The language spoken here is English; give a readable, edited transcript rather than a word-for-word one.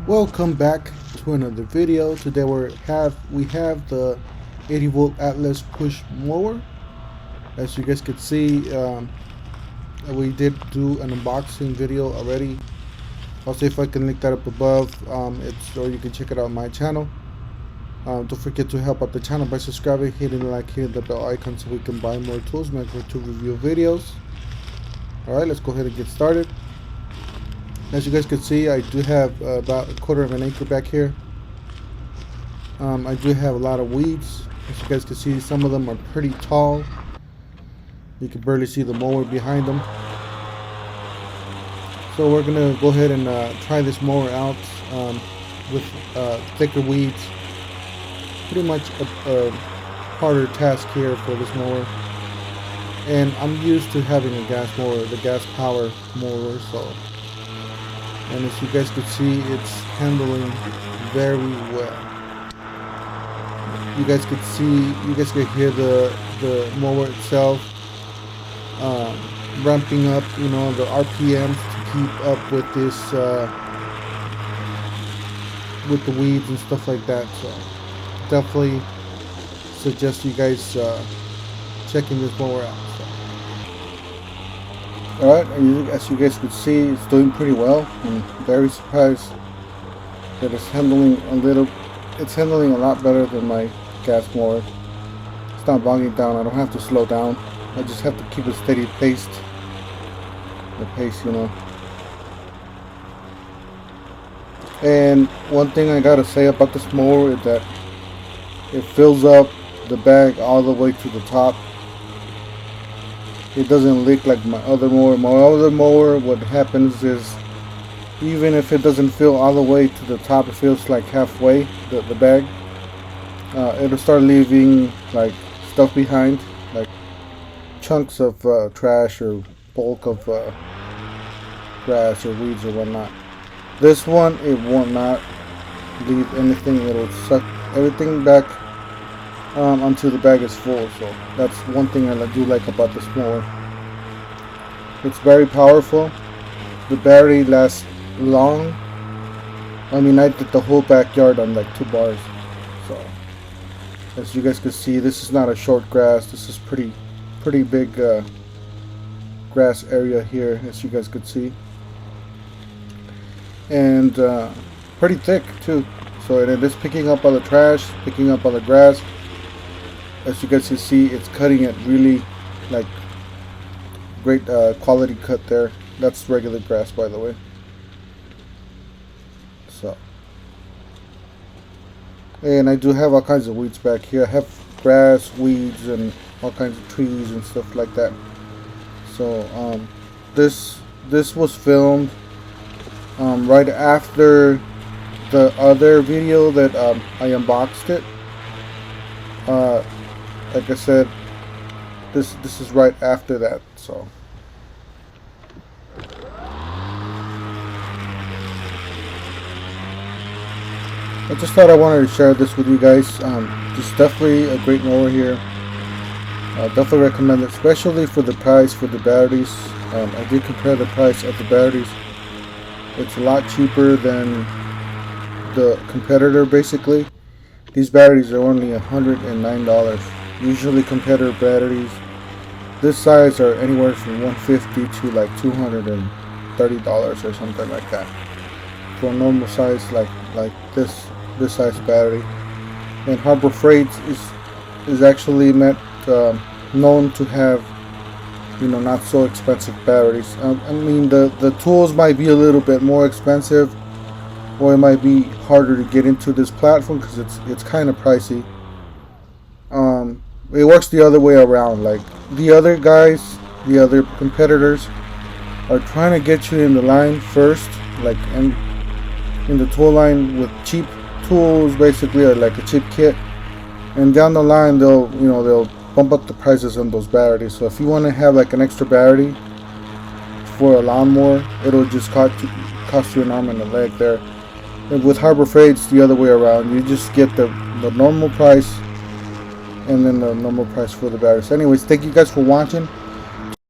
Welcome back to another video. Today we have the 80V Atlas push mower. As you guys could see, we did do an unboxing video already. I'll see if I can link that up above. Or you can check it out on my channel. Don't forget to help out the channel by subscribing, hitting the like, hitting the bell icon so we can buy more tools, make more tool review videos. Alright, let's go ahead and get started. As you guys can see, I do have about 1/4 of an acre back here. I do have a lot of weeds. As you guys can see, some of them are pretty tall. You can barely see the mower behind them. So we're gonna go ahead and try this mower out with thicker weeds. Pretty much a harder task here for this mower. And I'm used to having a gas mower, the gas power mower, so. And as you guys can see, it's handling very well. You guys could hear the mower itself ramping up, the RPMs to keep up with this, with the weeds and stuff like that. So definitely suggest you guys checking this mower out. Alright, as you guys can see, it's doing pretty well. I'm very surprised that it's handling a lot better than my gas mower. It's not bogging down. I don't have to slow down. I just have to keep a steady pace. And one thing I gotta say about this mower is that it fills up the bag all the way to the top. It doesn't leak like my other mower. My other mower, what happens is, even if it doesn't fill all the way to the top, it feels like halfway, the bag. It'll start leaving like stuff behind, like chunks of trash or bulk of grass or weeds or whatnot. This one, it will not leave anything. It'll suck everything back until the bag is full. So that's one thing I do like about this mower. It's very powerful. The battery lasts long. I mean, I did the whole backyard on like 2 bars. So as you guys can see, this is not a short grass. This is pretty big grass area here, as you guys could see, and pretty thick too. So it is picking up all the trash, picking up all the grass. As you guys can see, it's cutting it really like great quality cut there. That's regular grass, by the way. So, and I do have all kinds of weeds back here. I have grass, weeds, and all kinds of trees and stuff like that. So this was filmed right after the other video that I unboxed it. Like I said, this is right after that. So I just thought I wanted to share this with you guys. Just definitely a great mower here. Definitely recommend it, especially for the price for the batteries. I did compare the price of the batteries. It's a lot cheaper than the competitor. Basically, these batteries are only $109. Usually competitor batteries this size are anywhere from $150 to like $230 or something like that for a normal size like this size battery. And Harbor Freight is actually known to have not so expensive batteries. I mean, the tools might be a little bit more expensive, or it might be harder to get into this platform because it's kind of pricey. It works the other way around. Like the other guys, the other competitors are trying to get you in the line first, like in the tool line with cheap tools, basically, or like a cheap kit, and down the line they'll bump up the prices on those batteries. So if you want to have like an extra battery for a lawnmower, it'll just cost you an arm and a leg there. And with Harbor Freight, it's the other way around. You just get the normal price and then the normal price for the batteries. Anyways, thank you guys for watching.